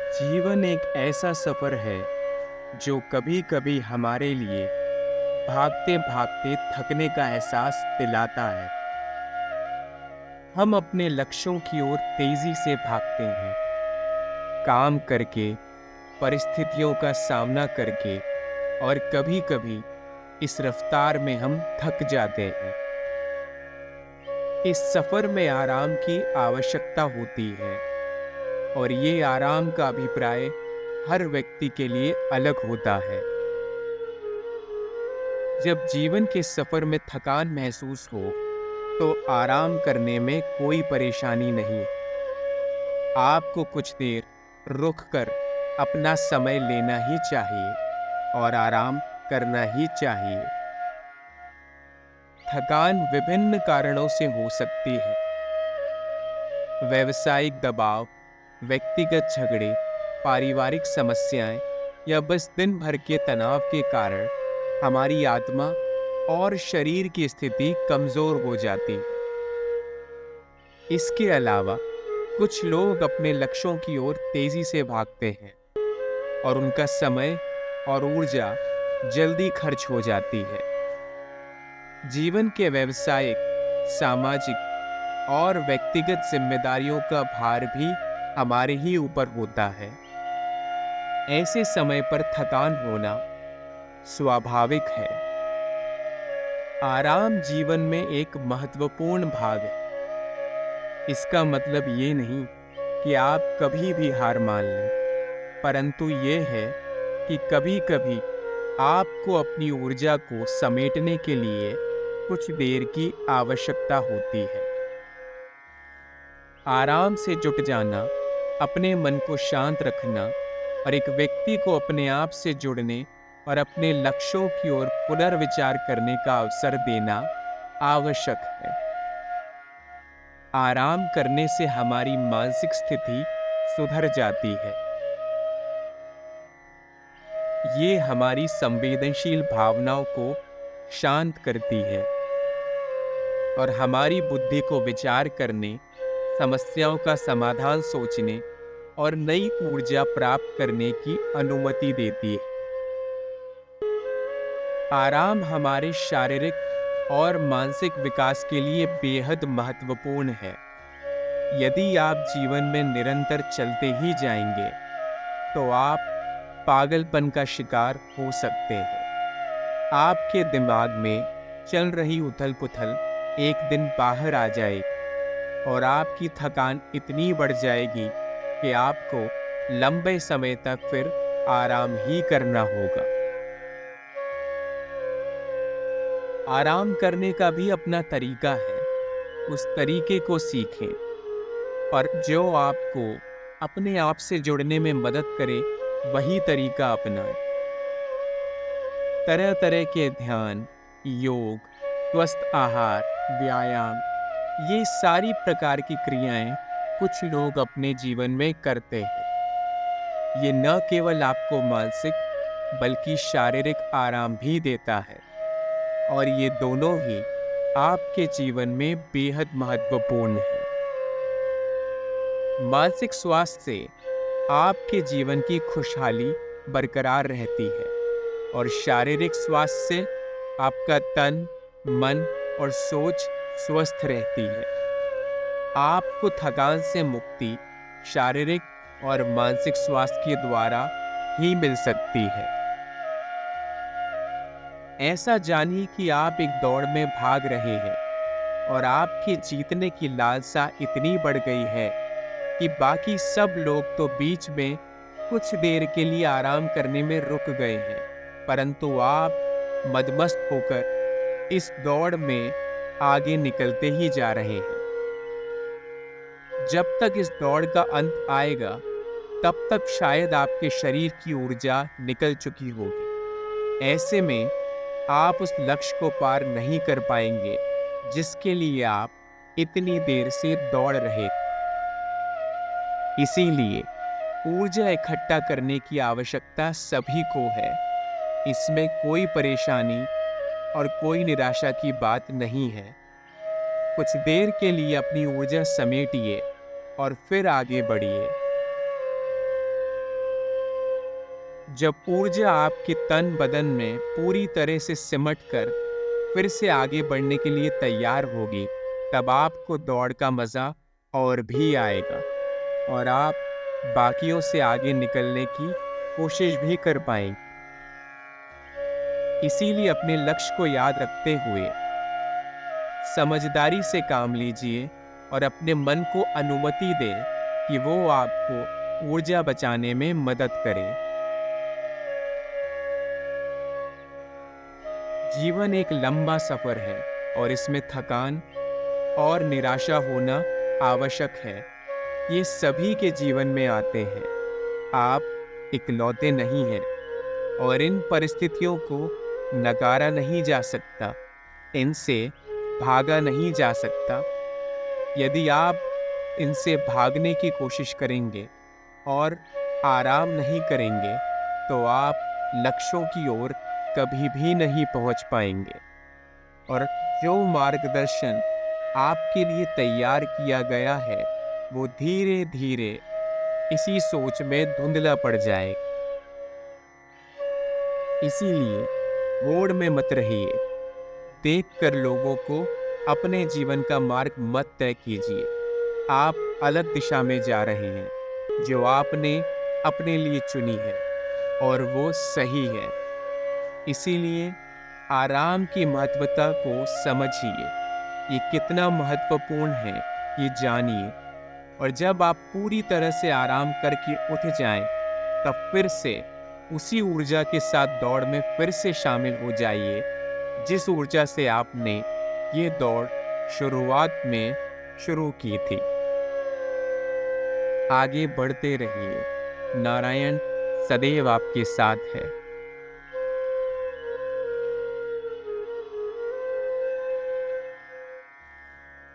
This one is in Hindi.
जीवन एक ऐसा सफर है जो कभी कभी हमारे लिए भागते भागते थकने का एहसास दिलाता है। हम अपने लक्ष्यों की ओर तेजी से भागते हैं, काम करके, परिस्थितियों का सामना करके, और कभी कभी इस रफ्तार में हम थक जाते हैं। इस सफर में आराम की आवश्यकता होती है, और ये आराम का अभिप्राय हर व्यक्ति के लिए अलग होता है। जब जीवन के सफर में थकान महसूस हो तो आराम करने में कोई परेशानी नहीं। आपको कुछ देर रुक कर अपना समय लेना ही चाहिए और आराम करना ही चाहिए। थकान विभिन्न कारणों से हो सकती है। व्यावसायिक दबाव, व्यक्तिगत झगड़े, पारिवारिक समस्याएं या बस दिन भर के तनाव के कारण हमारी आत्मा और शरीर की स्थिति कमजोर हो जाती है। इसके अलावा कुछ लोग अपने लक्ष्यों की ओर तेजी से भागते हैं और उनका समय और ऊर्जा जल्दी खर्च हो जाती है। जीवन के व्यवसायिक, सामाजिक और व्यक्तिगत जिम्मेदारियों का भार भी हमारे ही ऊपर होता है। ऐसे समय पर थकान होना स्वाभाविक है। आराम जीवन में एक महत्वपूर्ण भाग है। इसका मतलब ये नहीं कि आप कभी भी हार मान लें, परंतु ये है कि कभी-कभी आपको अपनी ऊर्जा को समेटने के लिए कुछ देर की आवश्यकता होती है। आराम से जुट जाना, अपने मन को शांत रखना और एक व्यक्ति को अपने आप से जुड़ने और अपने लक्ष्यों की ओर पुनर्विचार करने का अवसर देना आवश्यक है। आराम करने से हमारी मानसिक स्थिति सुधर जाती है। ये हमारी संवेदनशील भावनाओं को शांत करती है और हमारी बुद्धि को विचार करने, समस्याओं का समाधान सोचने और नई ऊर्जा प्राप्त करने की अनुमति देती है। आराम हमारे शारीरिक और मानसिक विकास के लिए बेहद महत्वपूर्ण है। यदि आप जीवन में निरंतर चलते ही जाएंगे, तो आप पागलपन का शिकार हो सकते हैं। आपके दिमाग में चल रही उथल-पुथल एक दिन बाहर आ जाएगी और आपकी थकान इतनी बढ़ जाएगी कि आपको लंबे समय तक फिर आराम ही करना होगा। आराम करने का भी अपना तरीका है। उस तरीके को सीखें और जो आपको अपने आप से जुड़ने में मदद करे, वही तरीका अपनाएं। तरह तरह के ध्यान, योग, स्वस्थ आहार, व्यायाम, ये सारी प्रकार की क्रियाएं कुछ लोग अपने जीवन में करते हैं। ये न केवल आपको मानसिक बल्कि शारीरिक आराम भी देता है, और ये दोनों ही आपके जीवन में बेहद महत्वपूर्ण है। मानसिक स्वास्थ्य से आपके जीवन की खुशहाली बरकरार रहती है, और शारीरिक स्वास्थ्य से आपका तन, मन और सोच स्वस्थ रहती है। आपको थकान से मुक्ति शारीरिक और मानसिक स्वास्थ्य के द्वारा ही मिल सकती है। ऐसा जानिए कि आप एक दौड़ में भाग रहे हैं और आपकी जीतने की लालसा इतनी बढ़ गई है कि बाकी सब लोग तो बीच में कुछ देर के लिए आराम करने में रुक गए हैं, परंतु आप मदमस्त होकर इस दौड़ में आगे निकलते ही जा रहे हैं। जब तक इस दौड़ का अंत आएगा, तब तक शायद आपके शरीर की ऊर्जा निकल चुकी होगी। ऐसे में आप उस लक्ष्य को पार नहीं कर पाएंगे जिसके लिए आप इतनी देर से दौड़ रहे थे। इसीलिए ऊर्जा इकट्ठा करने की आवश्यकता सभी को है। इसमें कोई परेशानी और कोई निराशा की बात नहीं है। कुछ देर के लिए अपनी ऊर्जा समेटिए और फिर आगे बढ़िए। जब ऊर्जा आपके तन बदन में पूरी तरह से सिमट कर फिर से आगे बढ़ने के लिए तैयार होगी, तब आपको दौड़ का मज़ा और भी आएगा और आप बाकियों से आगे निकलने की कोशिश भी कर पाएंगे। इसीलिए अपने लक्ष्य को याद रखते हुए समझदारी से काम लीजिए और अपने मन को अनुमति दें कि वो आपको ऊर्जा बचाने में मदद करे। जीवन एक लंबा सफर है और इसमें थकान और निराशा होना आवश्यक है। ये सभी के जीवन में आते हैं। आप इकलौते नहीं हैं और इन परिस्थितियों को नकारा नहीं जा सकता, इनसे भागा नहीं जा सकता। यदि आप इनसे भागने की कोशिश करेंगे और आराम नहीं करेंगे, तो आप लक्ष्यों की ओर कभी भी नहीं पहुंच पाएंगे। और जो मार्गदर्शन आपके लिए तैयार किया गया है, वो धीरे धीरे इसी सोच में धुंधला पड़ जाएगा। इसीलिए मोड़ में मत रहिए। देखकर लोगों को अपने जीवन का मार्ग मत तय कीजिए। आप अलग दिशा में जा रहे हैं, जो आपने अपने लिए चुनी है और वो सही है। इसीलिए आराम की महत्वता को समझिए। ये कितना महत्वपूर्ण है, ये जानिए। और जब आप पूरी तरह से आराम करके उठ जाएं, तब फिर से उसी ऊर्जा के साथ दौड़ में फिर से शामिल हो जाइए, जिस ऊर्जा से आपने ये दौड़ शुरुआत में शुरू की थी। आगे बढ़ते रहिए। नारायण सदैव आपके साथ है।